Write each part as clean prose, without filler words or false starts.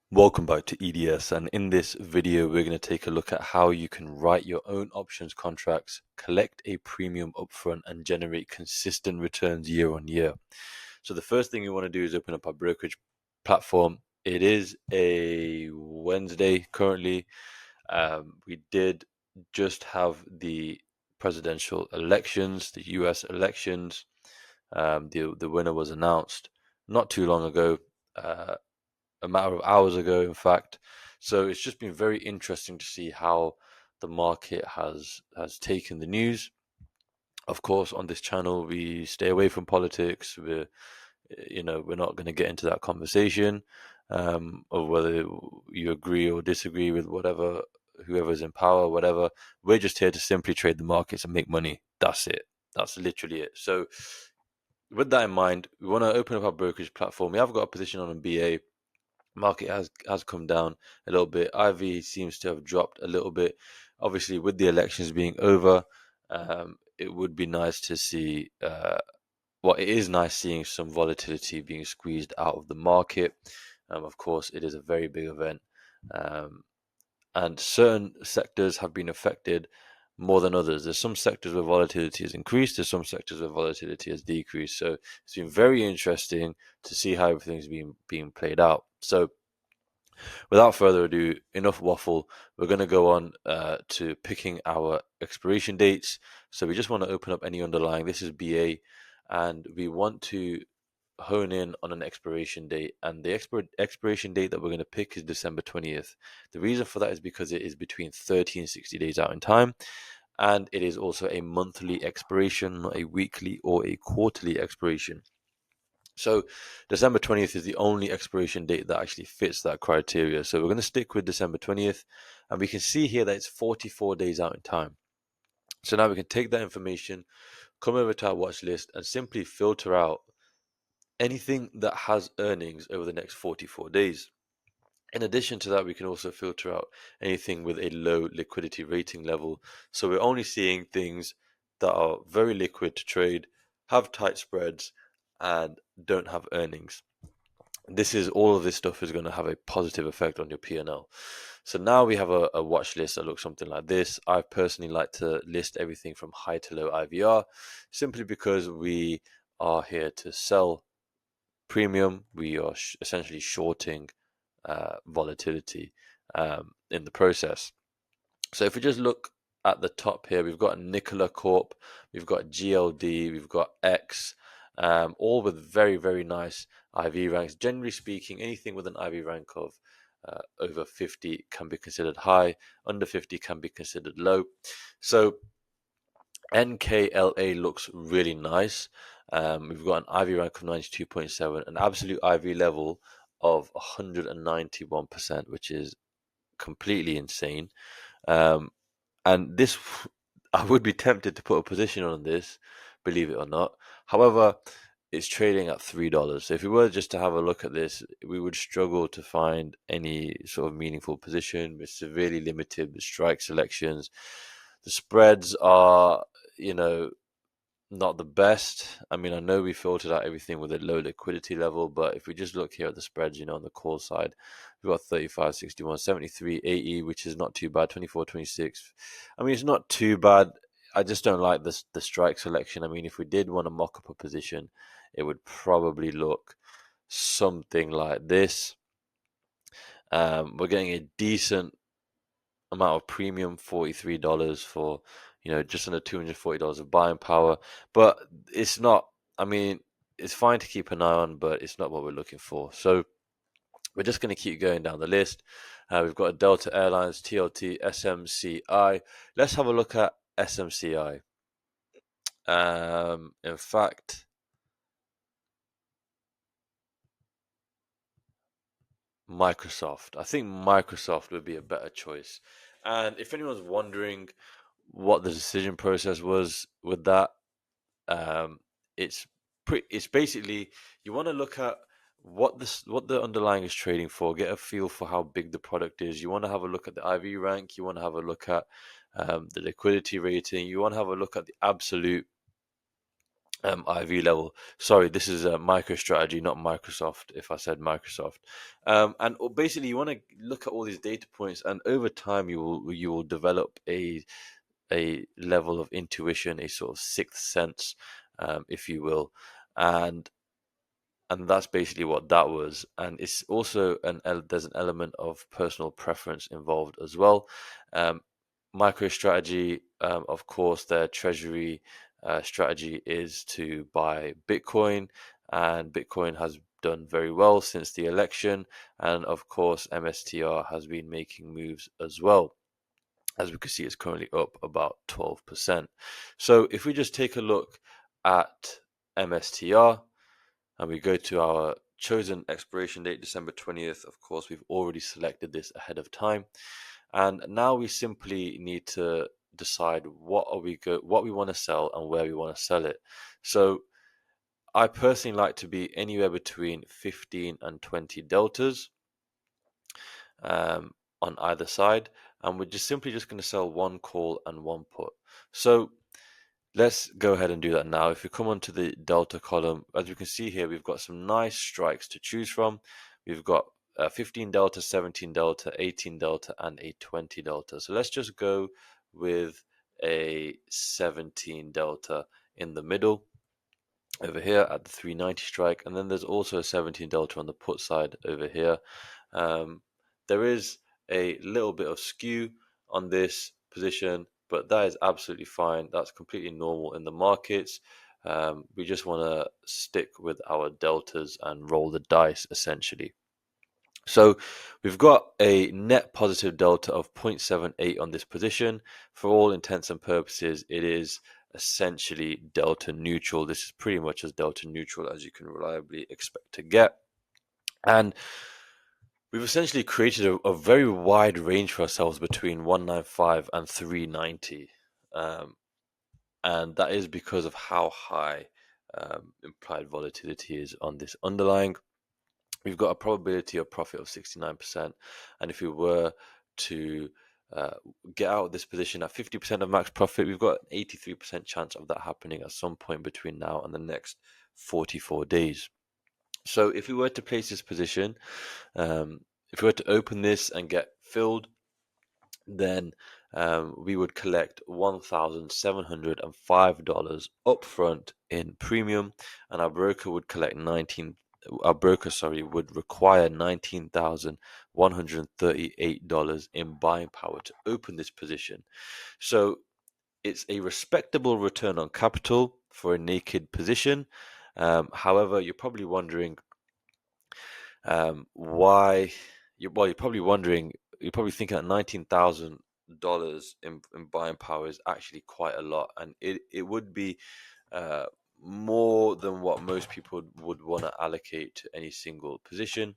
Welcome back to EDS, and in this video we're going to take a look at how you can write your own options contracts, collect a premium upfront, and generate consistent returns year on year. So the first thing you want to do is open up our brokerage platform. It is a Wednesday currently. We did just have the presidential elections, the US elections. The winner was announced not too long ago. A matter of hours ago, in fact. So it's just been very interesting to see how the market has taken the news. Of course, on this channel, we stay away from politics. We're not going to get into that conversation of whether you agree or disagree with whoever's in power, whatever. We're just here to simply trade the markets and make money. That's it. That's literally it. So, with that in mind, we want to open up our brokerage platform. We have got a position on a BA. Market has come down a little bit. IV seems to have dropped a little bit. Obviously, with the elections being over, it would be nice to see. It is nice seeing some volatility being squeezed out of the market. Of course, it is a very big event, um, and certain sectors have been affected more than others. There's some sectors where volatility has increased. There's some sectors where volatility has decreased. So it's been very interesting to see how everything's being played out. So without further ado, enough waffle. We're going to go on to picking our expiration dates. So we just want to open up any underlying. This is BA, and we want to hone in on an expiration date. And the expiration date that we're going to pick is December 20th. The reason for that is because it is between 30 and 60 days out in time. And it is also a monthly expiration, not a weekly or a quarterly expiration. So December 20th is the only expiration date that actually fits that criteria. So we're going to stick with December 20th, and we can see here that it's 44 days out in time. So now we can take that information, come over to our watch list, and simply filter out anything that has earnings over the next 44 days. In addition to that, we can also filter out anything with a low liquidity rating level. So we're only seeing things that are very liquid to trade, have tight spreads, and don't have earnings. All of this stuff is going to have a positive effect on your P&L. So now we have a watch list that looks something like this. I personally like to list everything from high to low IVR, simply because we are here to sell premium. We are essentially shorting volatility in the process. So if we just look at the top here, we've got Nikola Corp, we've got GLD, we've got X, all with very, very nice IV ranks. Generally speaking, anything with an IV rank of over 50 can be considered high, under 50 can be considered low. So NKLA looks really nice. We've got an IV rank of 92.7, an absolute IV level of 191%, which is completely insane. Um, and this, I would be tempted to put a position on this, believe it or not. However, it's trading at $3. So if we were just to have a look at this, we would struggle to find any sort of meaningful position. We're severely limited with strike selections. The spreads are, you know, not the best. I mean, I know we filtered out everything with a low liquidity level, but if we just look here at the spreads, on the call side, we've got 35, 61, 73, 80, which is not too bad, 24, 26. I mean, it's not too bad. I just don't like the strike selection. I mean, if we did want to mock up a position, it would probably look something like this. We're getting a decent amount of premium, $43 for, just under $240 of buying power. But it's not, I mean, it's fine to keep an eye on, but it's not what we're looking for. So we're just going to keep going down the list. We've got a Delta Airlines, TLT, SMCI. Let's have a look at SMCI. In fact, Microsoft. I think Microsoft would be a better choice. And if anyone's wondering what the decision process was with that, um, it's it's basically, you want to look at what the underlying is trading for, get a feel for how big the product is. You want to have a look at the IV rank. You want to have a look at the liquidity rating. You want to have a look at the absolute IV level. Sorry, this is a MicroStrategy, not Microsoft. If I said Microsoft, and basically you want to look at all these data points, and over time you will develop a level of intuition, a sort of sixth sense, if you will, and that's basically what that was. And it's also there's an element of personal preference involved as well. Um, MicroStrategy, of course, their treasury strategy is to buy Bitcoin, and Bitcoin has done very well since the election. And of course, MSTR has been making moves as well. As we can see, it's currently up about 12%. So if we just take a look at MSTR, and we go to our chosen expiration date, December 20th. Of course, we've already selected this ahead of time. And now we simply need to decide what we want to sell and where we want to sell it. So I personally like to be anywhere between 15 and 20 deltas on either side. And we're just going to sell one call and one put. So let's go ahead and do that now. If we come onto the delta column, as we can see here, we've got some nice strikes to choose from. We've got 15 delta, 17 delta, 18 delta, and a 20 delta. So let's just go with a 17 delta in the middle over here at the 390 strike. And then there's also a 17 delta on the put side over here. There is a little bit of skew on this position, but that is absolutely fine. That's completely normal in the markets. We just want to stick with our deltas and roll the dice essentially. So we've got a net positive delta of 0.78 on this position. For all intents and purposes, it is essentially delta neutral. This is pretty much as delta neutral as you can reliably expect to get. And we've essentially created a very wide range for ourselves between 195 and 390. And that is because of how high implied volatility is on this underlying. We've got a probability of profit of 69%. And if we were to uh, get out of this position at 50% of max profit, we've got an 83% chance of that happening at some point between now and the next 44 days. So if we were to place this position, if we were to open this and get filled, then we would collect $1,705 upfront in premium, and our broker would collect would require $19,138 in buying power to open this position. So it's a respectable return on capital for a naked position. However, you're probably wondering why. You're probably wondering. You're probably thinking that $19,000 in buying power is actually quite a lot, and it would be uh, more than what most people would want to allocate to any single position.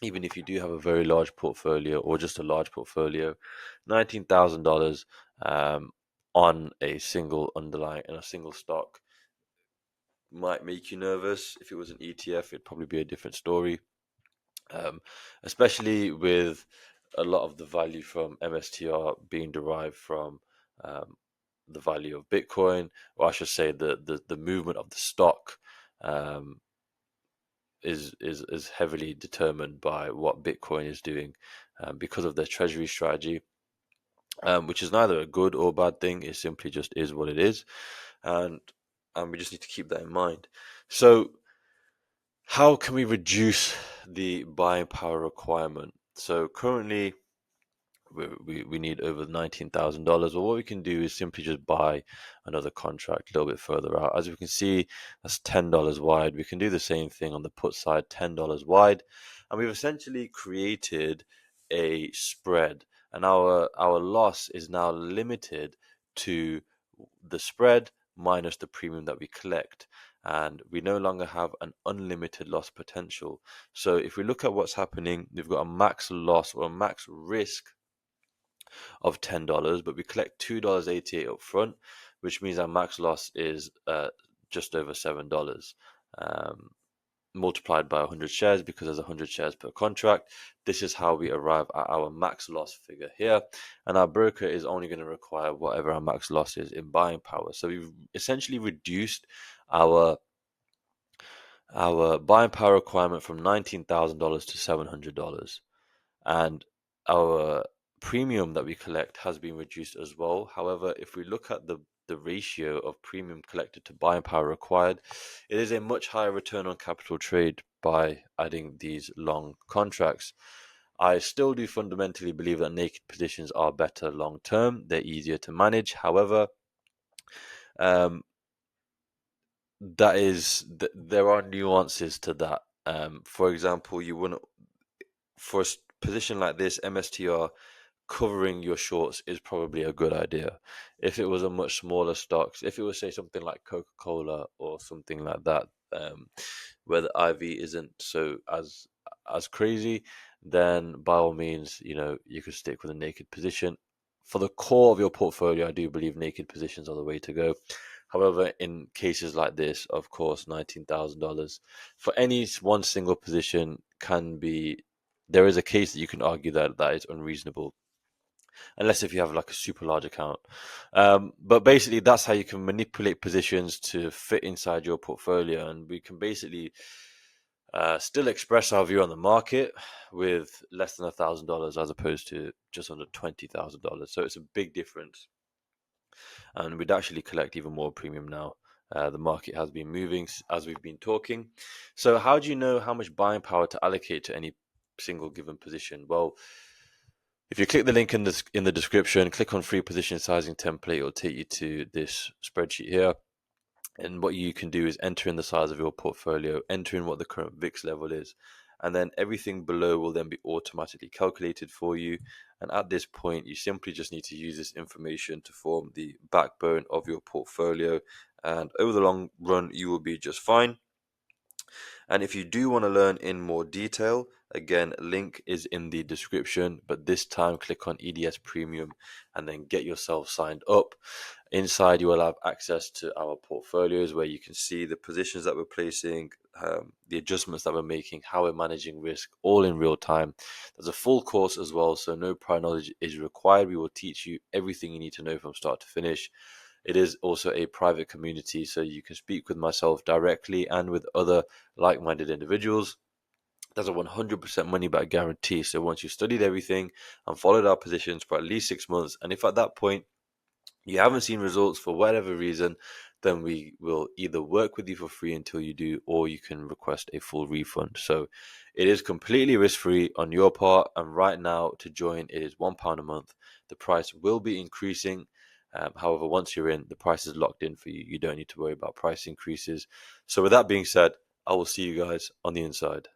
Even if you do have a very large portfolio or just a large portfolio, $19,000 on a single underlying and a single stock might make you nervous. If it was an ETF, it'd probably be a different story. Especially with a lot of the value from MSTR being derived from um, the value of Bitcoin, or I should say the movement of the stock um, is heavily determined by what Bitcoin is doing because of their treasury strategy, which is neither a good or bad thing. It simply just is what it is, and we just need to keep that in mind. So how can we reduce the buying power requirement? So currently, we need over $19,000. Well, what we can do is simply just buy another contract a little bit further out. As we can see, that's $10 wide. We can do the same thing on the put side, $10 wide, and we've essentially created a spread. And our loss is now limited to the spread minus the premium that we collect, and we no longer have an unlimited loss potential. So if we look at what's happening, we've got a max loss or a max risk of $10, but we collect $2.88 up front, which means our max loss is just over $7. Multiplied by 100 shares, because there's 100 shares per contract. This is how we arrive at our max loss figure here, and our broker is only going to require whatever our max loss is in buying power. So we've essentially reduced our buying power requirement from $19,000 to $700, and our premium that we collect has been reduced as well. However, if we look at the ratio of premium collected to buying power required, it is a much higher return on capital trade by adding these long contracts. I still do fundamentally believe that naked positions are better long term. They're easier to manage. However, um, there are nuances to that. For example, you wouldn't for a position like this, MSTR, covering your shorts is probably a good idea. If it was a much smaller stocks, if it was say something like Coca-Cola or something like that, where the IV isn't so as crazy, then by all means, you could stick with a naked position. For the core of your portfolio, I do believe naked positions are the way to go. However, in cases like this, of course, $19,000 for any one single position can be. There is a case that you can argue that that is unreasonable, unless if you have like a super large account. But basically, that's how you can manipulate positions to fit inside your portfolio, and we can basically still express our view on the market with less than $1,000 as opposed to just under $20,000. So it's a big difference, and we'd actually collect even more premium now. The market has been moving as we've been talking. So how do you know how much buying power to allocate to any single given position? Well, if you click the link in the description, click on free position sizing template, it'll take you to this spreadsheet here. And what you can do is enter in the size of your portfolio, enter in what the current VIX level is, and then everything below will then be automatically calculated for you. And at this point, you simply just need to use this information to form the backbone of your portfolio. And over the long run, you will be just fine. And if you do want to learn in more detail, again, link is in the description, but this time click on EDS Premium and then get yourself signed up. Inside, you will have access to our portfolios where you can see the positions that we're placing, the adjustments that we're making, how we're managing risk, all in real time. There's a full course as well, so no prior knowledge is required. We will teach you everything you need to know from start to finish. It is also a private community, so you can speak with myself directly and with other like-minded individuals. There's a 100% money back guarantee. So once you've studied everything and followed our positions for at least 6 months, and if at that point you haven't seen results for whatever reason, then we will either work with you for free until you do, or you can request a full refund. So it is completely risk-free on your part. And right now, to join, it is £1 a month. The price will be increasing. However, once you're in, the price is locked in for you. You don't need to worry about price increases. So with that being said, I will see you guys on the inside.